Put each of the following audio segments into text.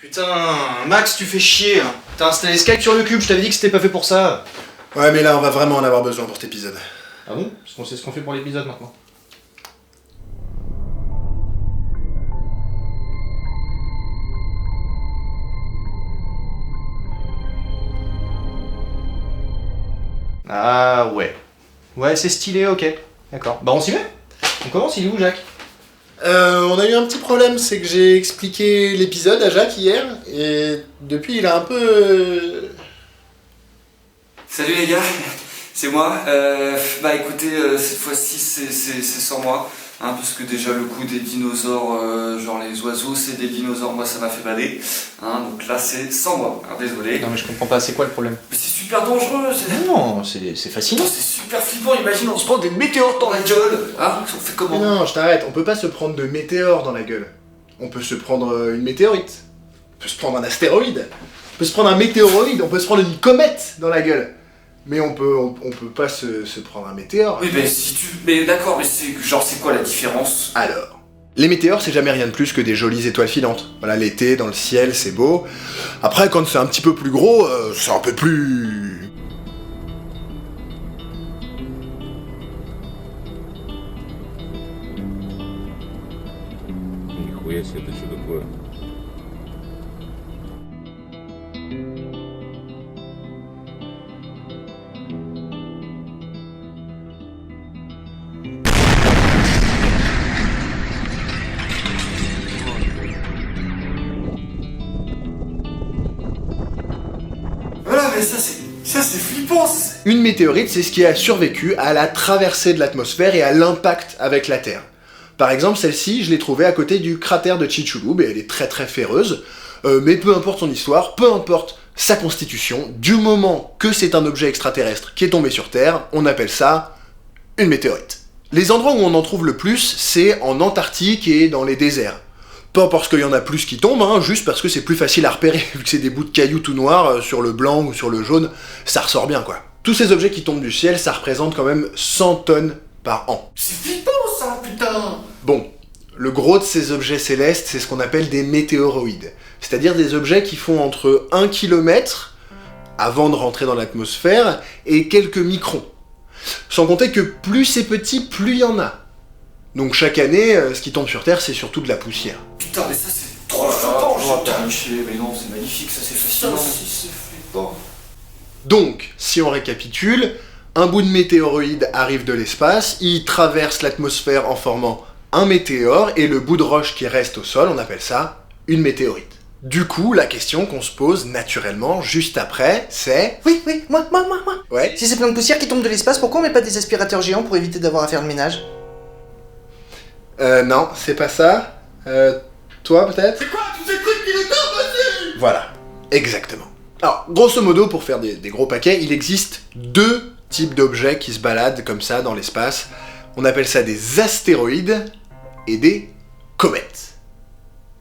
Putain, Max, tu fais chier. T'as installé Skype sur le cube, je t'avais dit que c'était pas fait pour ça. Ouais, mais là, on va vraiment en avoir besoin pour cet épisode. Ah bon? Parce qu'on sait ce qu'on fait pour l'épisode maintenant. Ah ouais. Ouais, c'est stylé, ok. D'accord. Bah on s'y met. On commence, il est où Jacques? On a eu un petit problème, c'est que j'ai expliqué l'épisode à Jacques hier, et depuis, il a un peu... Salut les gars, c'est moi. Bah écoutez, cette fois-ci c'est sans moi, hein, parce que déjà le coup des dinosaures, genre les oiseaux c'est des dinosaures, moi ça m'a fait bader, hein, donc là c'est sans moi, alors désolé. Non mais je comprends pas, c'est quoi le problème? Mais c'est super dangereux, Non, c'est fascinant. c'est super flippant, imagine on se prend des météores dans la gueule, hein, on fait Mais comment? non, je t'arrête, on peut pas se prendre de météores dans la gueule. On peut se prendre une météorite. On peut se prendre un astéroïde. On peut se prendre un météoroïde, on peut se prendre une comète dans la gueule. Mais on peut pas se prendre un météore. Oui mais si tu... Mais d'accord, mais c'est quoi la différence? Alors, les météores, c'est jamais rien de plus que des jolies étoiles filantes. Voilà, l'été, dans le ciel, c'est beau. Après, quand c'est un petit peu plus gros, c'est un peu plus... Нихуя себе, это что такое? Voilà, mais ça c'est flippant, Une météorite, c'est ce qui a survécu à la traversée de l'atmosphère et à l'impact avec la Terre. Par exemple, celle-ci, je l'ai trouvée à côté du cratère de Chicxulub, et elle est très très féreuse, mais peu importe son histoire, peu importe sa constitution, du moment que c'est un objet extraterrestre qui est tombé sur Terre, on appelle ça une météorite. Les endroits où on en trouve le plus, c'est en Antarctique et dans les déserts. Pas parce qu'il y en a plus qui tombent, hein, juste parce que c'est plus facile à repérer, vu que c'est des bouts de cailloux tout noirs, sur le blanc ou sur le jaune, ça ressort bien quoi. Tous ces objets qui tombent du ciel, ça représente quand même 100 tonnes par an. c'est flippant ça, putain. Bon, le gros de ces objets célestes, c'est ce qu'on appelle des météoroïdes. C'est-à-dire des objets qui font entre 1 km avant de rentrer dans l'atmosphère et quelques microns. Sans compter que plus c'est petit, plus il y en a. Donc chaque année, ce qui tombe sur Terre, c'est surtout de la poussière. Putain, mais ça c'est trop flippant, mais non, c'est magnifique, ça c'est fascinant. c'est flippant. Donc, si on récapitule, un bout de météoroïde arrive de l'espace, il traverse l'atmosphère en formant un météore, et le bout de roche qui reste au sol, on appelle ça une météorite. Du coup, la question qu'on se pose naturellement juste après, c'est... Oui, moi. Ouais. Si c'est plein de poussière qui tombe de l'espace, pourquoi on met pas des aspirateurs géants pour éviter d'avoir à faire le ménage? Non, c'est pas ça. Toi peut-être? C'est quoi tous ces trucs qui nous tombent dessus? Voilà, exactement. Alors, grosso modo, pour faire des gros paquets, il existe deux types d'objets qui se baladent comme ça dans l'espace. On appelle ça des astéroïdes et des comètes.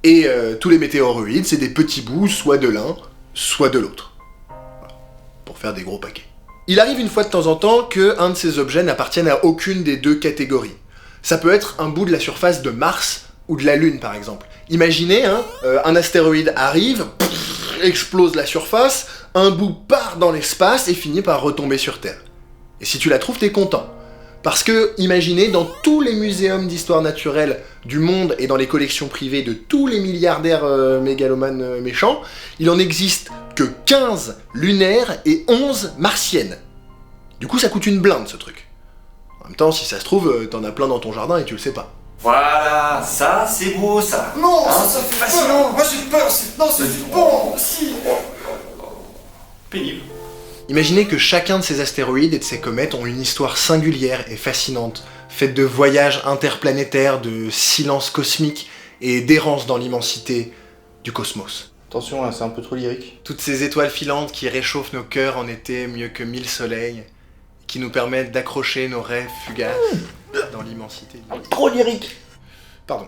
Et tous les météoroïdes, c'est des petits bouts, soit de l'un, soit de l'autre. Voilà, pour faire des gros paquets. Il arrive une fois de temps en temps qu'un de ces objets n'appartienne à aucune des deux catégories. Ça peut être un bout de la surface de Mars ou de la Lune par exemple. Imaginez, un astéroïde arrive, explose la surface, un bout part dans l'espace et finit par retomber sur Terre. Et si tu la trouves, t'es content. Parce que, imaginez, dans tous les muséums d'histoire naturelle du monde et dans les collections privées de tous les milliardaires mégalomanes méchants, il en existe que 15 lunaires et 11 martiennes. Du coup, ça coûte une blinde ce truc. En même temps, si ça se trouve, t'en as plein dans ton jardin et tu le sais pas. Voilà, ça c'est beau ça. Non, Hein, ça c'est fait fascinant. peur. Moi j'ai peur, c'est flippant. Si. Pénible. Imaginez que chacun de ces astéroïdes et de ces comètes ont une histoire singulière et fascinante, faite de voyages interplanétaires, de silence cosmique et d'errance dans l'immensité du cosmos. Attention, là, c'est un peu trop lyrique. Toutes ces étoiles filantes qui réchauffent nos cœurs en été mieux que 1000 soleils, qui nous permettent d'accrocher nos rêves fugaces dans l'immensité du... Trop lyrique. Pardon.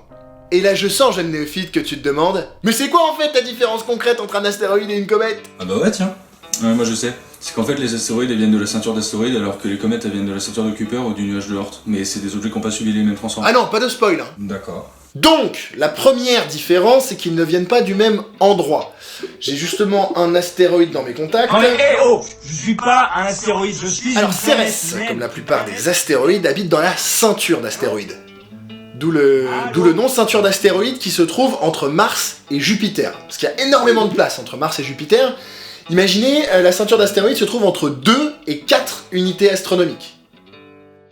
Et là je sens, jeune néophyte, que tu te demandes « Mais c'est quoi en fait la différence concrète entre un astéroïde et une comète ?» Ah bah ouais tiens, moi je sais. C'est qu'en fait les astéroïdes elles viennent de la ceinture d'astéroïdes alors que les comètes elles viennent de la ceinture de Kuiper ou du nuage de Oort. Mais c'est des objets qui n'ont pas suivi les mêmes transformations. Ah non, pas de spoil hein. D'accord. Donc, la première différence, c'est qu'ils ne viennent pas du même endroit. J'ai justement un astéroïde dans mes contacts. Je suis pas un astéroïde, je suis Alors Cérès, comme la plupart des astéroïdes, habite dans la ceinture d'astéroïdes. D'où le nom ceinture d'astéroïdes qui se trouve entre Mars et Jupiter. Parce qu'il y a énormément de place entre Mars et Jupiter. Imaginez, la ceinture d'astéroïdes se trouve entre 2 et 4 unités astronomiques.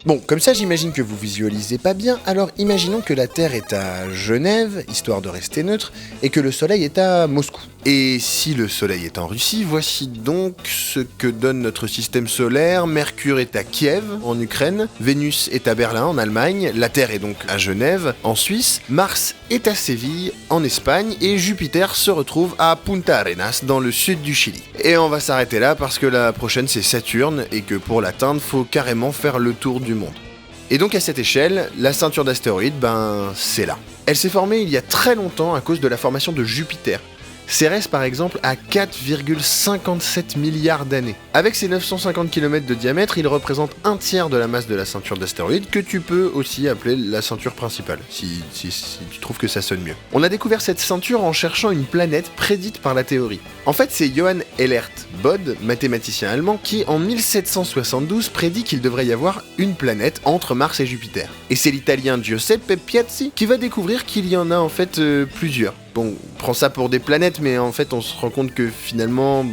Bon, comme ça j'imagine que vous visualisez pas bien, alors imaginons que la Terre est à Genève, histoire de rester neutre, et que le Soleil est à Moscou. Et si le Soleil est en Russie, voici donc ce que donne notre système solaire. Mercure est à Kiev, en Ukraine, Vénus est à Berlin, en Allemagne, la Terre est donc à Genève, en Suisse, Mars est à Séville, en Espagne, et Jupiter se retrouve à Punta Arenas, dans le sud du Chili. Et on va s'arrêter là parce que la prochaine c'est Saturne, et que pour l'atteindre, faut carrément faire le tour du monde. Et donc à cette échelle, la ceinture d'astéroïdes, c'est là. Elle s'est formée il y a très longtemps à cause de la formation de Jupiter. Cérès par exemple a 4,57 milliards d'années. Avec ses 950 km de diamètre, il représente un tiers de la masse de la ceinture d'astéroïdes, que tu peux aussi appeler la ceinture principale, si tu trouves que ça sonne mieux. On a découvert cette ceinture en cherchant une planète prédite par la théorie. En fait, c'est Johann Elert Bode, mathématicien allemand, qui en 1772 prédit qu'il devrait y avoir une planète entre Mars et Jupiter. Et c'est l'italien Giuseppe Piazzi qui va découvrir qu'il y en a en fait plusieurs. Bon, on prend ça pour des planètes, mais en fait on se rend compte que finalement,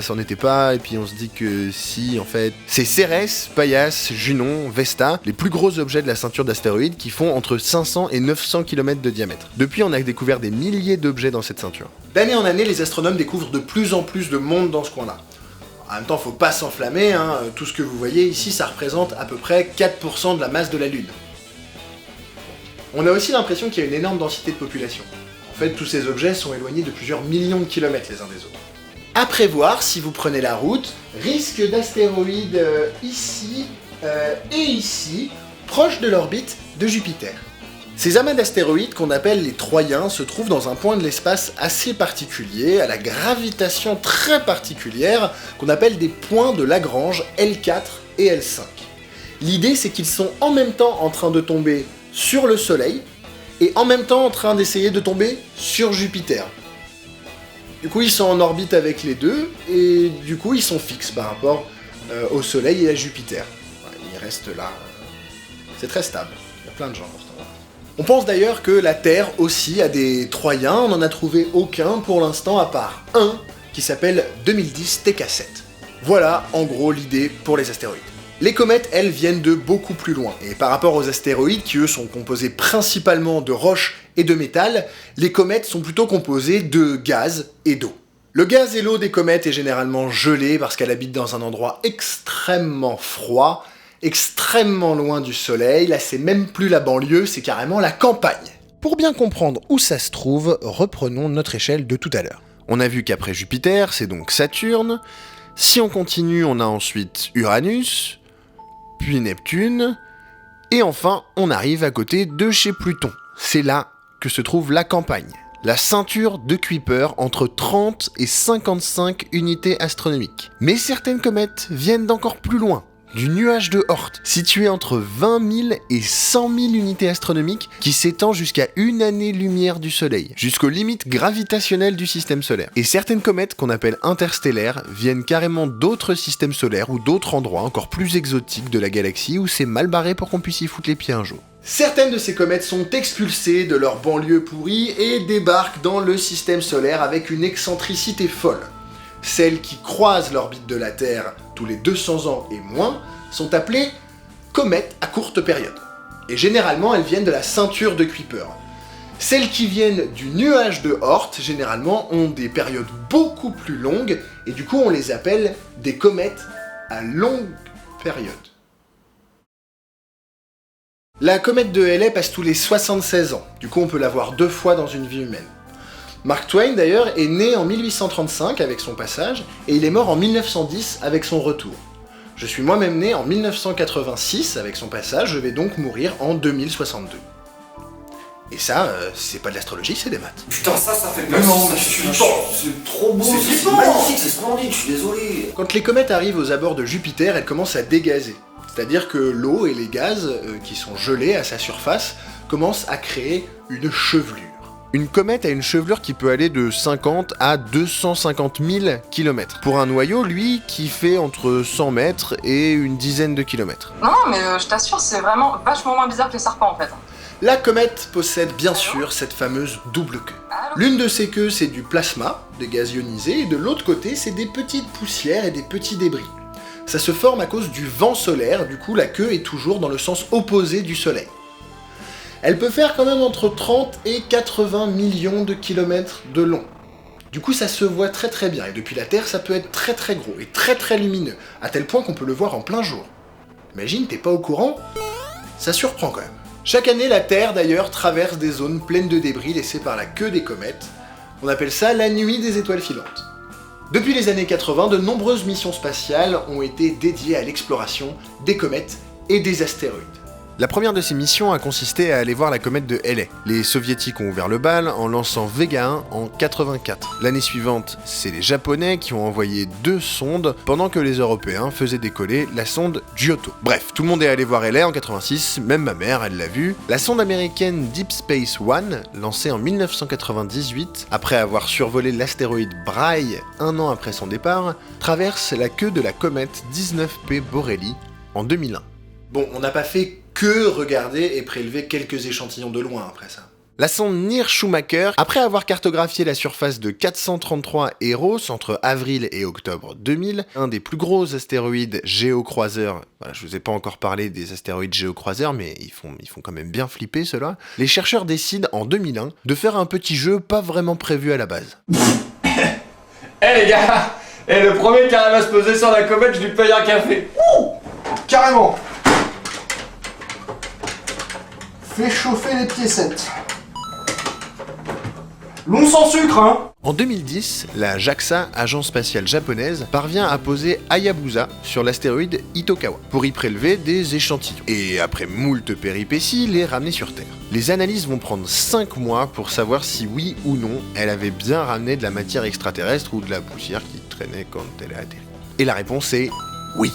ça n'en était pas, et puis on se dit que si, en fait... C'est Cérès, Paias, Junon, Vesta, les plus gros objets de la ceinture d'astéroïdes qui font entre 500 et 900 km de diamètre. Depuis, on a découvert des milliers d'objets dans cette ceinture. D'année en année, les astronomes découvrent de plus en plus de monde dans ce coin-là. En même temps, faut pas s'enflammer, tout ce que vous voyez ici, ça représente à peu près 4% de la masse de la Lune. On a aussi l'impression qu'il y a une énorme densité de population. En fait, tous ces objets sont éloignés de plusieurs millions de kilomètres les uns des autres. À prévoir, si vous prenez la route, risque d'astéroïdes ici et ici, proche de l'orbite de Jupiter. Ces amas d'astéroïdes qu'on appelle les Troyens se trouvent dans un point de l'espace assez particulier, à la gravitation très particulière, qu'on appelle des points de Lagrange L4 et L5. L'idée, c'est qu'ils sont en même temps en train de tomber sur le Soleil, et en même temps en train d'essayer de tomber sur Jupiter. Du coup, ils sont en orbite avec les deux, et du coup, ils sont fixes par rapport au Soleil et à Jupiter. Ils restent là. C'est très stable. Il y a plein de gens dans ce temps-là. On pense d'ailleurs que la Terre aussi a des Troyens. On n'en a trouvé aucun pour l'instant, à part un qui s'appelle 2010 TK7. Voilà, en gros, l'idée pour les astéroïdes. Les comètes, elles, viennent de beaucoup plus loin, et par rapport aux astéroïdes, qui eux sont composés principalement de roches et de métal, les comètes sont plutôt composées de gaz et d'eau. Le gaz et l'eau des comètes est généralement gelé parce qu'elle habite dans un endroit extrêmement froid, extrêmement loin du soleil, là c'est même plus la banlieue, c'est carrément la campagne. Pour bien comprendre où ça se trouve, reprenons notre échelle de tout à l'heure. On a vu qu'après Jupiter, c'est donc Saturne. Si on continue, on a ensuite Uranus, puis Neptune, et enfin, on arrive à côté de chez Pluton. C'est là que se trouve la campagne, la ceinture de Kuiper entre 30 et 55 unités astronomiques. Mais certaines comètes viennent d'encore plus loin, du nuage de Oort, situé entre 20 000 et 100 000 unités astronomiques, qui s'étend jusqu'à une année-lumière du Soleil, jusqu'aux limites gravitationnelles du système solaire. Et certaines comètes qu'on appelle interstellaires viennent carrément d'autres systèmes solaires ou d'autres endroits encore plus exotiques de la galaxie où c'est mal barré pour qu'on puisse y foutre les pieds un jour. Certaines de ces comètes sont expulsées de leur banlieue pourrie et débarquent dans le système solaire avec une excentricité folle. Celles qui croisent l'orbite de la Terre tous les 200 ans et moins sont appelées comètes à courte période. Et généralement, elles viennent de la ceinture de Kuiper. Celles qui viennent du nuage de Oort, généralement, ont des périodes beaucoup plus longues, et du coup, on les appelle des comètes à longue période. La comète de Halley passe tous les 76 ans, du coup on peut la voir 2 fois dans une vie humaine. Mark Twain d'ailleurs est né en 1835 avec son passage, et il est mort en 1910 avec son retour. Je suis moi-même né en 1986 avec son passage, je vais donc mourir en 2062. Et ça, c'est pas de l'astrologie, c'est des maths. Putain, ça fait peur. Non, Ça, je suis c'est trop beau, C'est c'est flippant. magnifique, c'est splendide, je suis désolé. Quand les comètes arrivent aux abords de Jupiter, elles commencent à dégazer. C'est-à-dire que l'eau et les gaz qui sont gelés à sa surface commence à créer une chevelure. Une comète a une chevelure qui peut aller de 50 à 250 000 km. Pour un noyau, lui, qui fait entre 100 mètres et une dizaine de kilomètres. Non, mais je t'assure, c'est vraiment vachement moins bizarre que les serpents en fait. La comète possède bien sûr cette fameuse double queue. L'une de ces queues, c'est du plasma, des gaz ionisés, et de l'autre côté, c'est des petites poussières et des petits débris. Ça se forme à cause du vent solaire, du coup la queue est toujours dans le sens opposé du soleil. Elle peut faire quand même entre 30 et 80 millions de kilomètres de long. Du coup ça se voit très très bien, et depuis la Terre ça peut être très très gros et très très lumineux, à tel point qu'on peut le voir en plein jour. Imagine, t'es pas au courant? Ça surprend quand même. Chaque année, la Terre d'ailleurs traverse des zones pleines de débris laissés par la queue des comètes. On appelle ça la nuit des étoiles filantes. Depuis les années 80, de nombreuses missions spatiales ont été dédiées à l'exploration des comètes et des astéroïdes. La première de ces missions a consisté à aller voir la comète de Halley. Les soviétiques ont ouvert le bal en lançant Vega 1 en 84. L'année suivante, c'est les japonais qui ont envoyé 2 sondes pendant que les européens faisaient décoller la sonde Giotto. Bref, tout le monde est allé voir Halley en 86, même ma mère, elle l'a vu. La sonde américaine Deep Space One, lancée en 1998, après avoir survolé l'astéroïde Braille un an après son départ, traverse la queue de la comète 19P Borrelly en 2001. Bon, on n'a pas fait que regarder et prélever quelques échantillons de loin après ça. La sonde Near Schumacher, après avoir cartographié la surface de 433 Eros entre avril et octobre 2000, un des plus gros astéroïdes géocroiseurs, voilà, je vous ai pas encore parlé des astéroïdes géocroiseurs, mais ils font quand même bien flipper ceux-là, les chercheurs décident en 2001 de faire un petit jeu pas vraiment prévu à la base. Les gars, le premier qui arrive à se poser sur la comète, je lui paye un café. Carrément. Fais chauffer les piécettes. Long sans sucre, hein. En 2010, la JAXA, agence spatiale japonaise, parvient à poser Hayabusa sur l'astéroïde Itokawa pour y prélever des échantillons. Et après moult péripéties, les ramener sur Terre. Les analyses vont prendre 5 mois pour savoir si oui ou non elle avait bien ramené de la matière extraterrestre ou de la poussière qui traînait quand elle a atterri. Et la réponse est oui.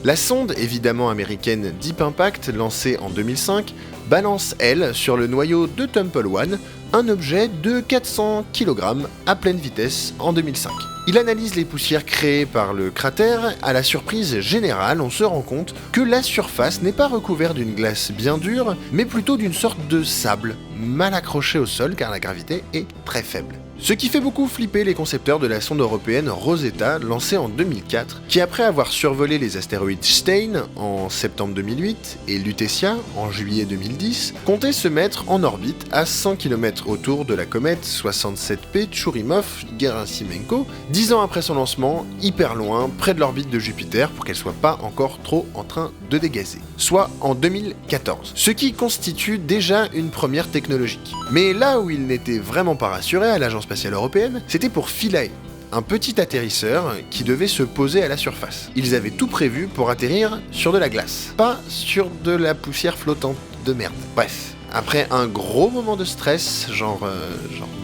La sonde, évidemment américaine Deep Impact, lancée en 2005, balance, elle, sur le noyau de Temple One, un objet de 400 kg à pleine vitesse en 2005. Il analyse les poussières créées par le cratère. À la surprise générale, on se rend compte que la surface n'est pas recouverte d'une glace bien dure, mais plutôt d'une sorte de sable, mal accroché au sol car la gravité est très faible. Ce qui fait beaucoup flipper les concepteurs de la sonde européenne Rosetta, lancée en 2004, qui après avoir survolé les astéroïdes Stein en septembre 2008 et Lutetia en juillet 2010, comptait se mettre en orbite à 100 km autour de la comète 67P Churyumov-Gerasimenko, 10 ans après son lancement, hyper loin, près de l'orbite de Jupiter pour qu'elle soit pas encore trop en train de dégazer, soit en 2014, ce qui constitue déjà une première technologique. Mais là où il n'était vraiment pas rassuré à l'agence spatiale européenne, c'était pour Philae, un petit atterrisseur qui devait se poser à la surface. Ils avaient tout prévu pour atterrir sur de la glace, pas sur de la poussière flottante de merde. Bref, après un gros moment de stress, genre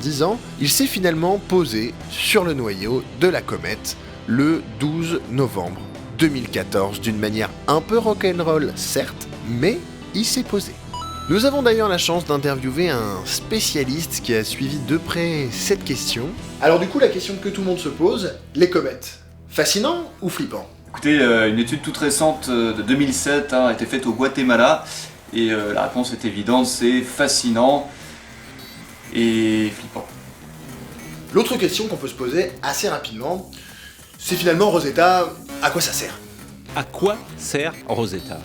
10 ans, il s'est finalement posé sur le noyau de la comète le 12 novembre 2014, d'une manière un peu rock'n'roll certes, mais il s'est posé. Nous avons d'ailleurs la chance d'interviewer un spécialiste qui a suivi de près cette question. Alors du coup, la question que tout le monde se pose, les comètes, fascinant ou flippant? Écoutez, une étude toute récente de 2007 a été faite au Guatemala, et la réponse est évidente, c'est fascinant et flippant. L'autre question qu'on peut se poser assez rapidement, c'est finalement Rosetta, à quoi ça sert? À quoi sert Rosetta?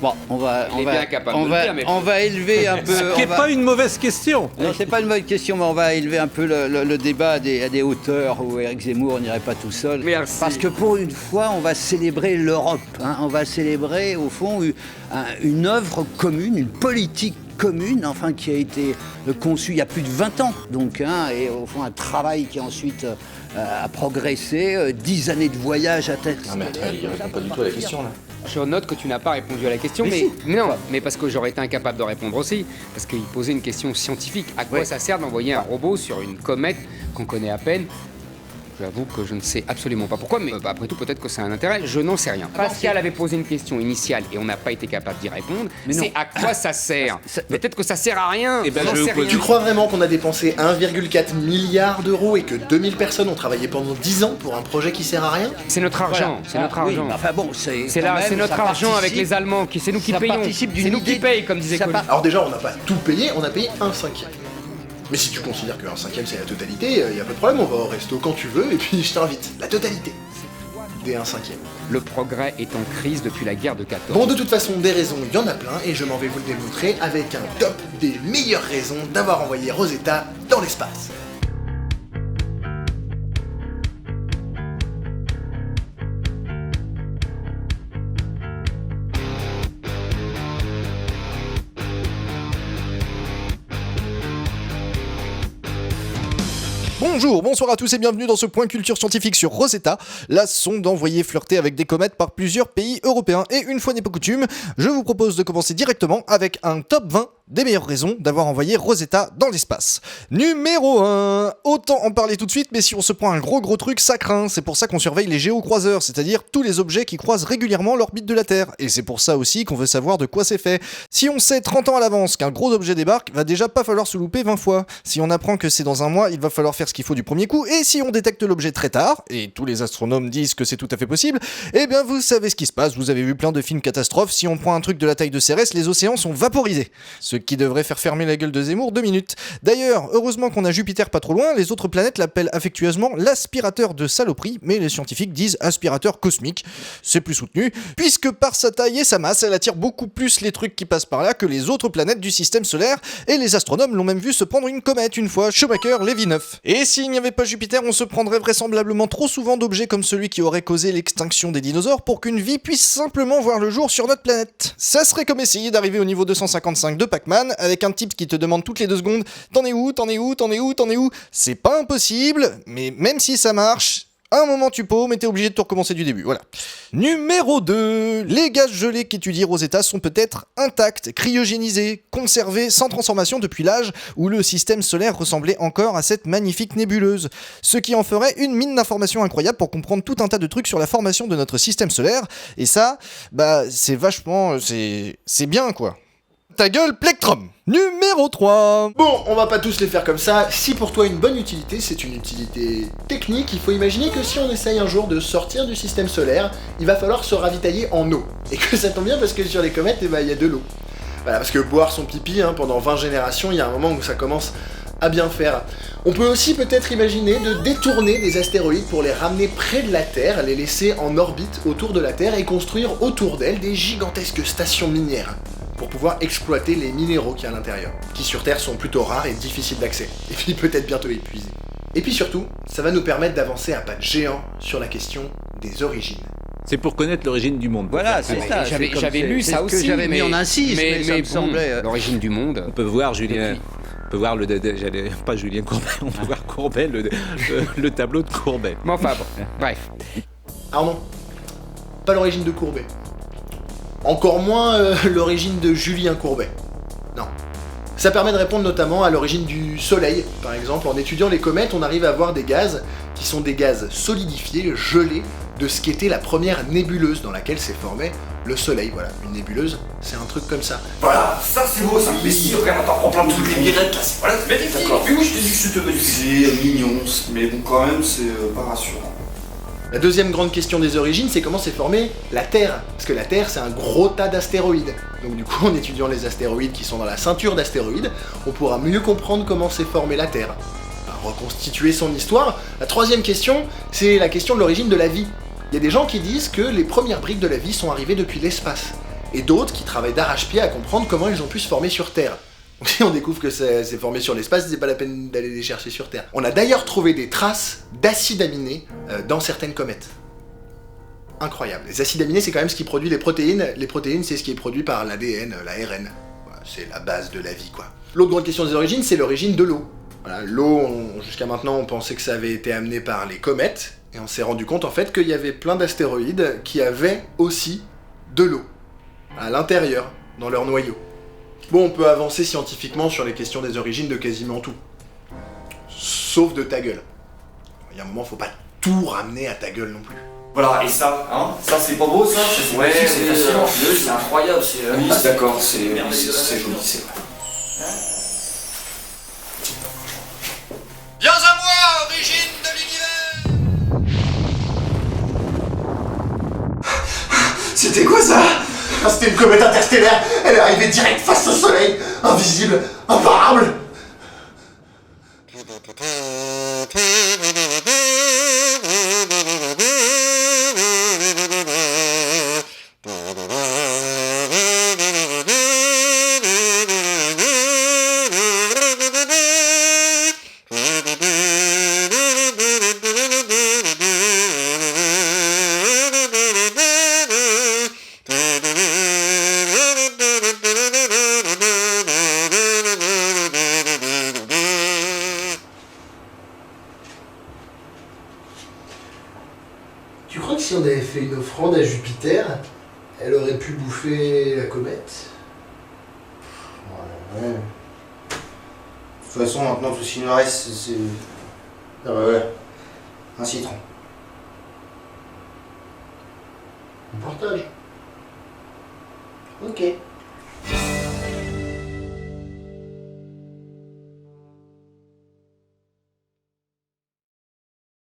Bon, on va élever un peu. Ce qui n'est pas une mauvaise question. Non, c'est pas une mauvaise question, mais on va élever un peu le débat à des hauteurs où Éric Zemmour n'irait pas tout seul. Merci. Parce que pour une fois, on va célébrer l'Europe. On va célébrer, au fond, une œuvre commune, une politique commune, enfin, qui a été conçue il y a plus de 20 ans. Donc, et au fond, un travail qui ensuite a progressé, 10 années de voyage à tête. Non mais attends, il répond pas du tout à la question là. Je note que tu n'as pas répondu à la question, mais non, mais parce que j'aurais été incapable de répondre aussi, parce qu'il posait une question scientifique. À quoi ça sert d'envoyer un robot sur une comète qu'on connaît à peine? J'avoue que je ne sais absolument pas pourquoi, mais après tout, peut-être que ça a un intérêt, je n'en sais rien. Pascal avait posé une question initiale et on n'a pas été capable d'y répondre. C'est à quoi ça sert? Peut-être que ça sert à rien. Tu crois vraiment qu'on a dépensé 1,4 milliard d'euros et que 2000 personnes ont travaillé pendant 10 ans pour un projet qui sert à rien? C'est notre argent, c'est notre argent. Oui, enfin bon, c'est notre argent avec les Allemands, c'est nous qui payons. C'est nous qui payons, comme disait Colin. Alors déjà, on n'a pas tout payé, on a payé 1/5. Mais si tu considères que 1/5 c'est la totalité, y a pas de problème, on va au resto quand tu veux et puis je t'invite. La totalité des 1/5. Le progrès est en crise depuis la guerre de 14. Bon, de toute façon, des raisons, il y en a plein et je m'en vais vous le démontrer avec un top des meilleures raisons d'avoir envoyé Rosetta dans l'espace. Bonjour, bonsoir à tous et bienvenue dans ce point culture scientifique sur Rosetta, la sonde envoyée flirter avec des comètes par plusieurs pays européens. Et une fois n'est pas coutume, je vous propose de commencer directement avec un top 20 des meilleures raisons d'avoir envoyé Rosetta dans l'espace. Numéro 1, autant en parler tout de suite, mais si on se prend un gros truc, ça craint. C'est pour ça qu'on surveille les géocroiseurs, c'est-à-dire tous les objets qui croisent régulièrement l'orbite de la Terre. Et c'est pour ça aussi qu'on veut savoir de quoi c'est fait. Si on sait 30 ans à l'avance qu'un gros objet débarque, va déjà pas falloir se louper 20 fois. Si on apprend que c'est dans un mois, il va falloir faire ce qu'il faut du premier coup. Et si on détecte l'objet très tard, et tous les astronomes disent que c'est tout à fait possible, eh bien vous savez ce qui se passe, vous avez vu plein de films catastrophes, si on prend un truc de la taille de Cérès, les océans sont vaporisés. Ce qui devrait faire fermer la gueule de Zemmour 2 minutes. D'ailleurs, heureusement qu'on a Jupiter pas trop loin, les autres planètes l'appellent affectueusement l'aspirateur de saloperie, mais les scientifiques disent aspirateur cosmique. C'est plus soutenu, puisque par sa taille et sa masse, elle attire beaucoup plus les trucs qui passent par là que les autres planètes du système solaire, et les astronomes l'ont même vu se prendre une comète une fois, Schumacher-Levy 9. Et s'il n'y avait pas Jupiter, on se prendrait vraisemblablement trop souvent d'objets comme celui qui aurait causé l'extinction des dinosaures pour qu'une vie puisse simplement voir le jour sur notre planète. Ça serait comme essayer d'arriver au niveau 255 de Pac-Man avec un type qui te demande toutes les 2 secondes « T'en es où ? T'en es où ? T'en es où ? T'en es où ?» C'est pas impossible, mais même si ça marche, à un moment tu paumes mais t'es obligé de tout recommencer du début, voilà. Numéro 2, les gaz gelés qu'étudie Rosetta sont peut-être intacts, cryogénisés, conservés sans transformation depuis l'âge où le système solaire ressemblait encore à cette magnifique nébuleuse. Ce qui en ferait une mine d'informations incroyable pour comprendre tout un tas de trucs sur la formation de notre système solaire, et ça, c'est vachement... c'est bien quoi. Ta gueule, Plectrum. Numéro 3. Bon, on va pas tous les faire comme ça. Si pour toi une bonne utilité, c'est une utilité technique, il faut imaginer que si on essaye un jour de sortir du système solaire, il va falloir se ravitailler en eau. Et que ça tombe bien parce que sur les comètes, il y a de l'eau. Voilà, parce que boire son pipi pendant 20 générations, il y a un moment où ça commence à bien faire. On peut aussi peut-être imaginer de détourner des astéroïdes pour les ramener près de la Terre, les laisser en orbite autour de la Terre et construire autour d'elle des gigantesques stations minières pour pouvoir exploiter les minéraux qu'il y a à l'intérieur, qui sur Terre sont plutôt rares et difficiles d'accès, et puis peut-être bientôt épuisés. Et puis surtout, ça va nous permettre d'avancer un pas de géant sur la question des origines. C'est pour connaître l'origine du monde. Voilà, c'est ça. J'avais lu ça aussi, que j'avais mis en incise, mais ça me semblait... L'origine du monde... On peut voir Julien... On peut voir pas Julien Courbet, on peut voir Courbet, le tableau de Courbet. Mais enfin, bon, bref. Alors non, pas l'origine de Courbet. Encore moins l'origine de Julien Courbet. Non. Ça permet de répondre notamment à l'origine du Soleil, par exemple. En étudiant les comètes, on arrive à voir des gaz qui sont des gaz solidifiés, gelés, de ce qu'était la première nébuleuse dans laquelle s'est formé le Soleil. Voilà, une nébuleuse, c'est un truc comme ça. Voilà, ça c'est beau ça. Mais si, regarde, t'en prends plein de trucs, les mirettes là, voilà, c'est magnifique. D'accord. Mais oui, je t'ai dit que c'était magnifique. C'est mignon, mais bon, quand même, c'est pas rassurant. La deuxième grande question des origines, c'est comment s'est formée la Terre. Parce que la Terre, c'est un gros tas d'astéroïdes. Donc du coup, en étudiant les astéroïdes qui sont dans la ceinture d'astéroïdes, on pourra mieux comprendre comment s'est formée la Terre. Reconstituer son histoire. La troisième question, c'est la question de l'origine de la vie. Il y a des gens qui disent que les premières briques de la vie sont arrivées depuis l'espace. Et d'autres qui travaillent d'arrache-pied à comprendre comment ils ont pu se former sur Terre. Donc si on découvre que c'est formé sur l'espace, c'est pas la peine d'aller les chercher sur Terre. On a d'ailleurs trouvé des traces d'acides aminés dans certaines comètes. Incroyable. Les acides aminés, c'est quand même ce qui produit les protéines. Les protéines, c'est ce qui est produit par l'ADN, l'ARN. Voilà, c'est la base de la vie, quoi. L'autre grande question des origines, c'est l'origine de l'eau. Voilà, l'eau, jusqu'à maintenant, on pensait que ça avait été amené par les comètes, et on s'est rendu compte en fait qu'il y avait plein d'astéroïdes qui avaient aussi de l'eau à l'intérieur, dans leur noyau. Bon, on peut avancer scientifiquement sur les questions des origines de quasiment tout. Sauf de ta gueule. Il y a un moment, faut pas tout ramener à ta gueule non plus. Voilà, et ça, hein, ça c'est pas beau ça? Ouais, c'est fascinant, c'est incroyable, c'est... Oui, d'accord, c'est joli, c'est vrai. Viens à moi, origine de l'univers. C'était quoi ça? C'était une comète interstellaire, elle est arrivée direct face au soleil, invisible, imparable. Tu crois que si on avait fait une offrande à Jupiter, elle aurait pu bouffer la comète? Ouais. De toute façon, maintenant, tout ce qui nous reste, c'est... Ah bah ouais. Un citron. On partage. Ok.